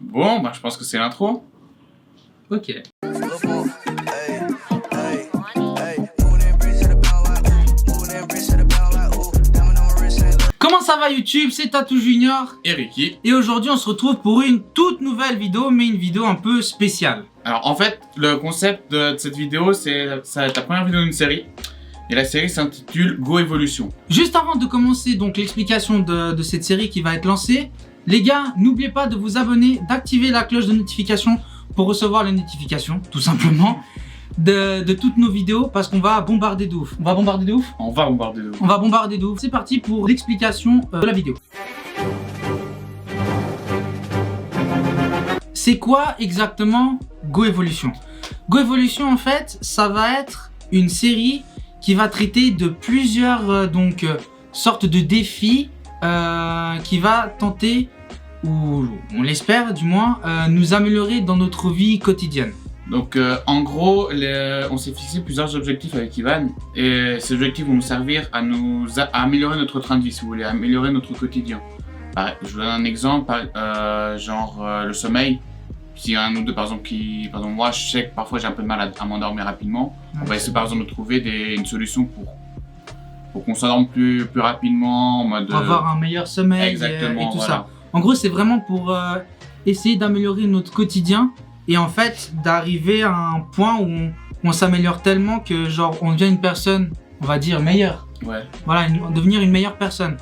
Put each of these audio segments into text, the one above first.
Bon, bah je pense que c'est l'intro. Ok. Comment ça va YouTube? C'est Tatou Junior Et Ricky. et aujourd'hui on se retrouve pour une toute nouvelle vidéo, mais une vidéo un peu spéciale. Alors en fait, le concept de cette vidéo, ça va être la première vidéo d'une série. Et la série s'intitule Go Evolution. Juste avant de commencer donc l'explication de cette série qui va être lancée, les gars, n'oubliez pas de vous abonner, d'activer la cloche de notification pour recevoir les notifications, tout simplement, de toutes nos vidéos, parce qu'on va bombarder de ouf. On va bombarder de ouf? On va bombarder de ouf. On va bombarder de ouf. C'est parti pour l'explication de la vidéo. C'est quoi exactement Go Evolution? Go Evolution, en fait, ça va être une série qui va traiter de plusieurs sortes de défis qui va tenter, ou on l'espère du moins, nous améliorer dans notre vie quotidienne. Donc en gros, on s'est fixé plusieurs objectifs avec Ivan. Et ces objectifs vont nous servir à améliorer notre train de vie, si vous voulez, à améliorer notre quotidien. Je vous donne un exemple, le sommeil. S'il y a un ou deux, par exemple, moi, je sais que parfois j'ai un peu de mal à m'endormir rapidement. On va essayer, par exemple, de trouver une solution pour qu'on s'endorme plus rapidement, en mode... Pour avoir un meilleur sommeil. Exactement, et tout voilà. ça. En gros, c'est vraiment pour essayer d'améliorer notre quotidien et en fait, d'arriver à un point où on s'améliore tellement que, genre, on devient une personne, on va dire, meilleure. Ouais. Voilà, devenir une meilleure personne.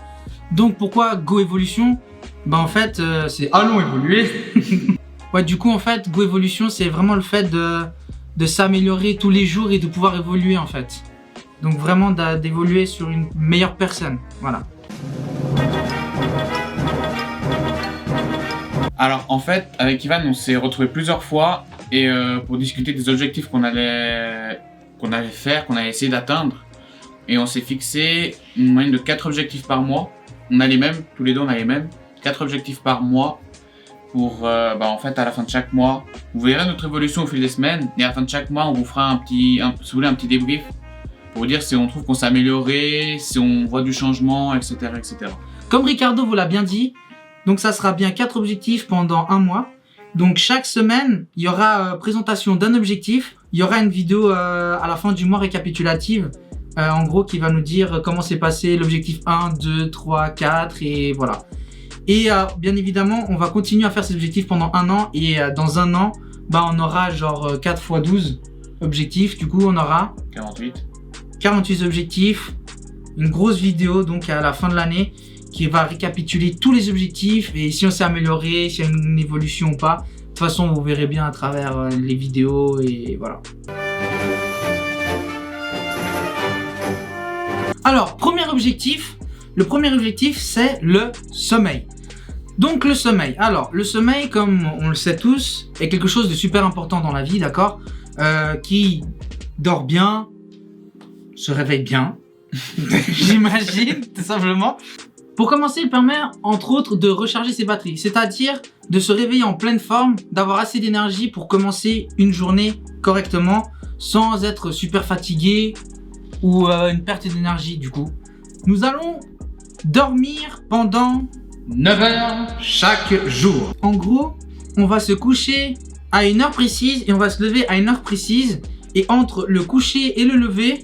Donc, pourquoi Go Evolution? Ben, en fait, c'est allons évoluer. Ouais, du coup, en fait, Go Evolution, c'est vraiment le fait de s'améliorer tous les jours et de pouvoir évoluer, en fait. Donc, vraiment d'évoluer sur une meilleure personne. Voilà. Alors en fait, avec Ivan, on s'est retrouvés plusieurs fois et pour discuter des objectifs qu'on allait faire, qu'on allait essayer d'atteindre. Et on s'est fixé une moyenne de 4 objectifs par mois. On a les mêmes, tous les deux on a les mêmes. 4 objectifs par mois pour, en fait, à la fin de chaque mois, vous verrez notre évolution au fil des semaines. Et à la fin de chaque mois, on vous fera un petit débrief pour vous dire si on trouve qu'on s'est amélioré, si on voit du changement, etc., etc. Comme Ricardo vous l'a bien dit, donc ça sera bien 4 objectifs pendant un mois. Donc chaque semaine, il y aura présentation d'un objectif. Il y aura une vidéo à la fin du mois récapitulative, en gros qui va nous dire comment s'est passé l'objectif 1, 2, 3, 4 et voilà. Et bien évidemment, on va continuer à faire ces objectifs pendant un an et dans un an, on aura genre 4 x 12 objectifs. Du coup, on aura 48 objectifs, une grosse vidéo donc à la fin de l'année qui va récapituler tous les objectifs et si on s'est amélioré, s'il y a une évolution ou pas. De toute façon, vous verrez bien à travers les vidéos et voilà. Alors, premier objectif. Le premier objectif, c'est le sommeil. Donc le sommeil. Alors, le sommeil, comme on le sait tous, est quelque chose de super important dans la vie, d'accord? Qui dort bien, se réveille bien, j'imagine, tout simplement. Pour commencer, il permet entre autres de recharger ses batteries, c'est-à-dire de se réveiller en pleine forme, d'avoir assez d'énergie pour commencer une journée correctement, sans être super fatigué ou une perte d'énergie du coup. Nous allons dormir pendant 9 heures chaque jour. En gros, on va se coucher à une heure précise et on va se lever à une heure précise. Et entre le coucher et le lever,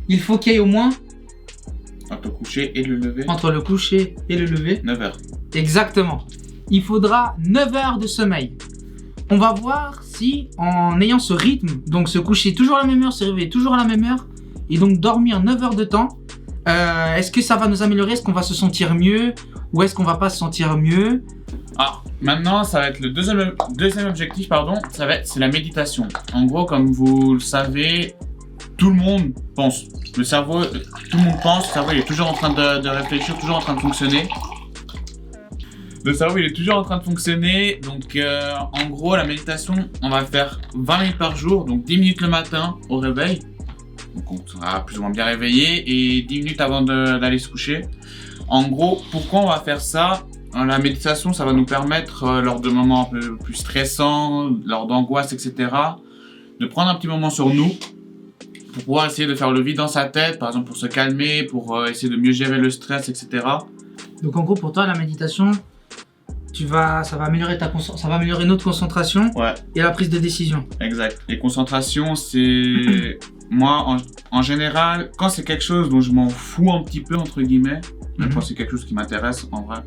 il faut qu'il y ait au moins... Entre le coucher et le lever. Entre le coucher et le lever. 9 heures. Exactement. Il faudra 9 heures de sommeil. On va voir si en ayant ce rythme, donc se coucher toujours à la même heure, se réveiller toujours à la même heure, et donc dormir 9 heures de temps, est-ce que ça va nous améliorer? Est-ce qu'on va se sentir mieux? Ou est-ce qu'on va pas se sentir mieux? Ah, maintenant ça va être le deuxième objectif, c'est la méditation. En gros, comme vous le savez, tout le monde pense. Le cerveau il est toujours en train de réfléchir, toujours en train de fonctionner. Le cerveau, il est toujours en train de fonctionner. Donc, en gros, la méditation, on va faire 20 minutes par jour. Donc, 10 minutes le matin au réveil. Donc, on sera plus ou moins bien réveillé. Et 10 minutes avant d'aller se coucher. En gros, pourquoi on va faire ça? La méditation, ça va nous permettre, lors de moments un peu plus stressants, lors d'angoisse, etc., de prendre un petit moment sur nous pour pouvoir essayer de faire le vide dans sa tête, par exemple pour se calmer, pour essayer de mieux gérer le stress, etc. Donc en gros, pour toi, la méditation, ça va améliorer ça va améliorer notre concentration Ouais, et la prise de décision. exact. Les concentrations, c'est... Moi, en général, quand c'est quelque chose dont je m'en fous un petit peu, entre guillemets, même quand c'est quelque chose qui m'intéresse, en vrai,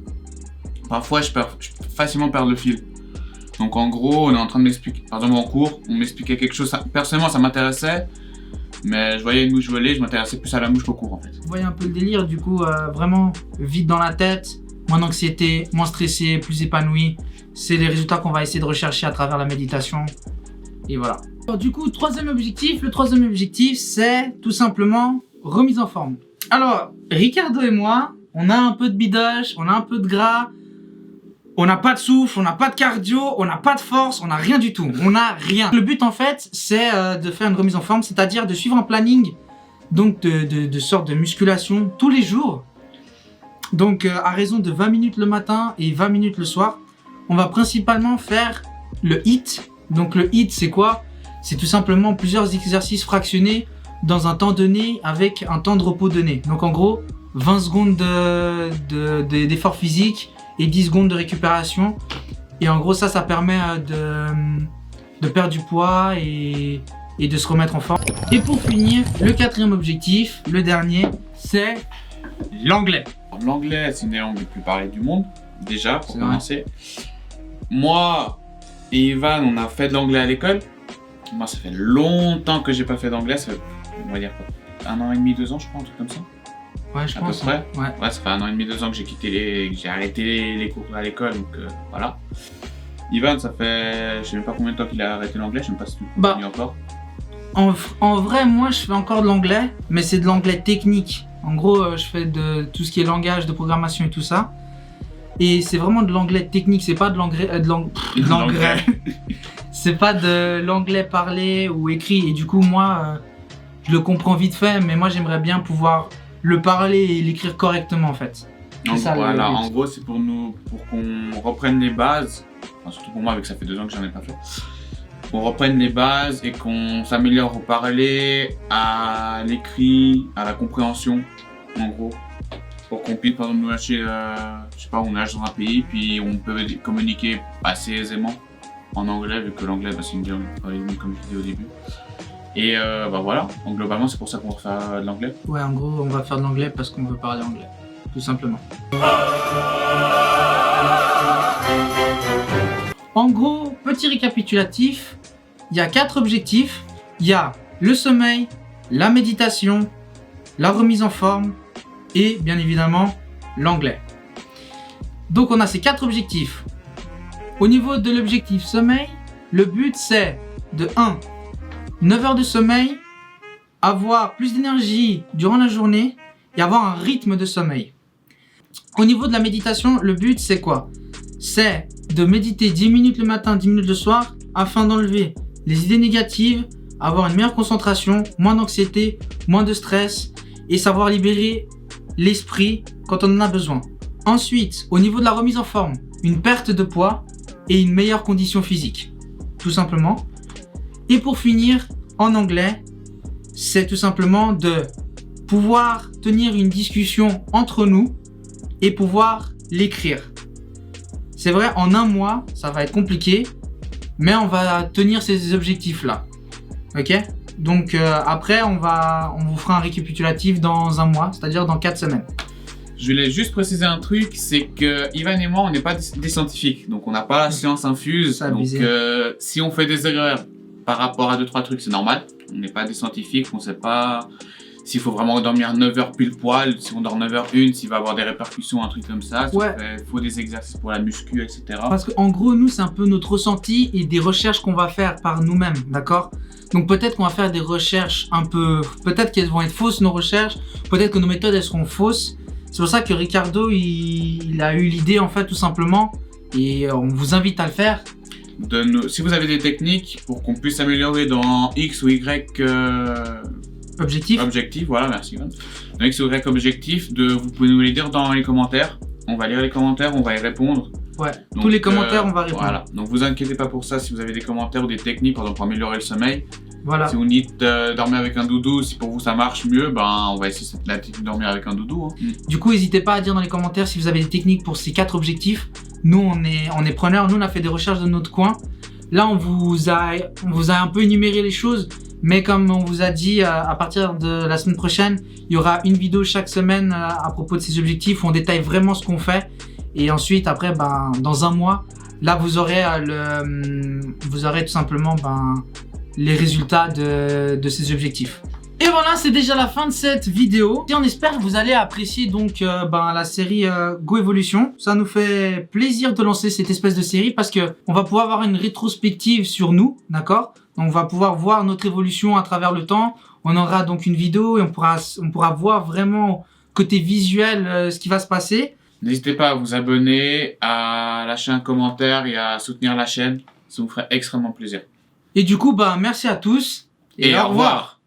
parfois je peux facilement perdre le fil. Donc en gros, on est en train de m'expliquer, par exemple en cours, on m'expliquait quelque chose, personnellement ça m'intéressait, mais je voyais une mouche voler, je m'intéressais plus à la mouche qu'au cours en fait. Vous voyez un peu le délire, du coup, vraiment vide dans la tête, moins d'anxiété, moins stressé, plus épanoui. C'est les résultats qu'on va essayer de rechercher à travers la méditation. Et voilà. Alors, du coup, le troisième objectif, c'est tout simplement remise en forme. Alors, Ricardo et moi, on a un peu de bidoche, on a un peu de gras, on n'a pas de souffle, on n'a pas de cardio, on n'a pas de force, on n'a rien du tout. On n'a rien. Le but, en fait, c'est de faire une remise en forme, c'est-à-dire de suivre un planning donc de sorte de musculation tous les jours. Donc, à raison de 20 minutes le matin et 20 minutes le soir, on va principalement faire le HIIT. Donc, le HIIT, c'est quoi? C'est tout simplement plusieurs exercices fractionnés dans un temps donné avec un temps de repos donné. Donc, en gros, 20 secondes d'effort physique et 10 secondes de récupération. Et en gros, ça permet de perdre du poids et de se remettre en forme. Et pour finir, le quatrième objectif, le dernier, c'est l'anglais. L'anglais, c'est une des langues les plus parlées du monde, déjà, pour C'est commencer. Moi et Ivan, on a fait de l'anglais à l'école. Moi, ça fait longtemps que j'ai pas fait d'anglais, ça fait, on va dire quoi, 1 an et demi, 2 ans, je crois, un truc comme ça. Ouais, je À pense. peu près. Ouais. Ouais, ça fait 1 an et demi, 2 ans que j'ai arrêté les cours à l'école, donc voilà. Ivan, ça fait, je sais même pas combien de temps qu'il a arrêté l'anglais, je sais même pas si tu continues encore. En vrai, moi, je fais encore de l'anglais, mais c'est de l'anglais technique. En gros, je fais de tout ce qui est langage, de programmation et tout ça. Et c'est vraiment de l'anglais technique, c'est pas de l'anglais. C'est pas de l'anglais parlé ou écrit. Et du coup, moi, je le comprends vite fait, mais moi, j'aimerais bien pouvoir le parler et l'écrire correctement en fait. Donc ça, voilà, le but. en gros, c'est pour qu'on reprenne les bases, enfin, surtout pour moi, avec ça fait 2 ans que j'en ai pas fait, qu'on reprenne les bases et qu'on s'améliore au parler, à l'écrit, à la compréhension, en gros, pour qu'on puisse, par exemple, nous lâcher, je sais pas, on nage dans un pays, puis on peut communiquer assez aisément en anglais, vu que l'anglais, c'est une langue parlée, comme je disais au début. Et voilà, donc globalement, c'est pour ça qu'on va faire de l'anglais. Ouais, en gros, on va faire de l'anglais parce qu'on veut parler anglais, tout simplement. En gros, petit récapitulatif, il y a 4 objectifs. Il y a le sommeil, la méditation, la remise en forme et bien évidemment l'anglais. Donc on a ces 4 objectifs. Au niveau de l'objectif sommeil, le but c'est de 1. 9 heures de sommeil, avoir plus d'énergie durant la journée et avoir un rythme de sommeil. Au niveau de la méditation, le but c'est quoi? C'est de méditer 10 minutes le matin, 10 minutes le soir afin d'enlever les idées négatives, avoir une meilleure concentration, moins d'anxiété, moins de stress et savoir libérer l'esprit quand on en a besoin. Ensuite, au niveau de la remise en forme, une perte de poids et une meilleure condition physique, tout simplement. Et pour finir, en anglais, c'est tout simplement de pouvoir tenir une discussion entre nous et pouvoir l'écrire. C'est vrai, en 1 mois, ça va être compliqué, mais on va tenir ces objectifs-là. Ok? Donc après, on vous fera un récapitulatif dans 1 mois, c'est-à-dire dans 4 semaines. Je voulais juste préciser un truc, c'est que Ivan et moi, on n'est pas des scientifiques, donc on n'a pas la science infuse. Ça, Donc abusé. si on fait des erreurs par rapport à 2-3 trucs, c'est normal. On n'est pas des scientifiques, on ne sait pas s'il faut vraiment dormir 9 heures pile poil, si on dort 9 heures 1, s'il va avoir des répercussions, un truc comme ça. Ouais. Il faut des exercices pour la muscu, etc. Parce qu'en gros, nous, c'est un peu notre ressenti et des recherches qu'on va faire par nous-mêmes, d'accord? Donc peut-être qu'on va faire des recherches un peu... Peut-être qu'elles vont être fausses, nos recherches. Peut-être que nos méthodes, elles seront fausses. C'est pour ça que Ricardo, il a eu l'idée, en fait, tout simplement. Et on vous invite à le faire. Si vous avez des techniques pour qu'on puisse s'améliorer dans X ou Y Objectif. objectif, voilà, merci Ivan. Dans X ou Y objectif, vous pouvez nous les dire dans les commentaires. On va lire les commentaires, on va y répondre. Ouais, Donc, tous les commentaires, on va répondre. Voilà, donc vous inquiétez pas pour ça si vous avez des commentaires ou des techniques par exemple, pour améliorer le sommeil. Voilà. Si vous dites dormir avec un doudou, si pour vous ça marche mieux, ben on va essayer la technique de dormir avec un doudou. Hein. Du coup, n'hésitez pas à dire dans les commentaires si vous avez des techniques pour ces 4 objectifs. Nous, on est preneurs. Nous, on a fait des recherches de notre coin. Là, on vous a un peu énuméré les choses. Mais comme on vous a dit, à partir de la semaine prochaine, il y aura une vidéo chaque semaine à propos de ces objectifs où on détaille vraiment ce qu'on fait. Et ensuite, après, ben, dans un mois, là, vous aurez tout simplement les résultats de ces objectifs. Et voilà, c'est déjà la fin de cette vidéo. Et on espère que vous allez apprécier donc la série Go Evolution. Ça nous fait plaisir de lancer cette espèce de série parce que on va pouvoir avoir une rétrospective sur nous, d'accord? Donc on va pouvoir voir notre évolution à travers le temps. On aura donc une vidéo et on pourra voir vraiment côté visuel ce qui va se passer. N'hésitez pas à vous abonner, à lâcher un commentaire et à soutenir la chaîne. Ça nous ferait extrêmement plaisir. Et du coup, merci à tous Et au revoir.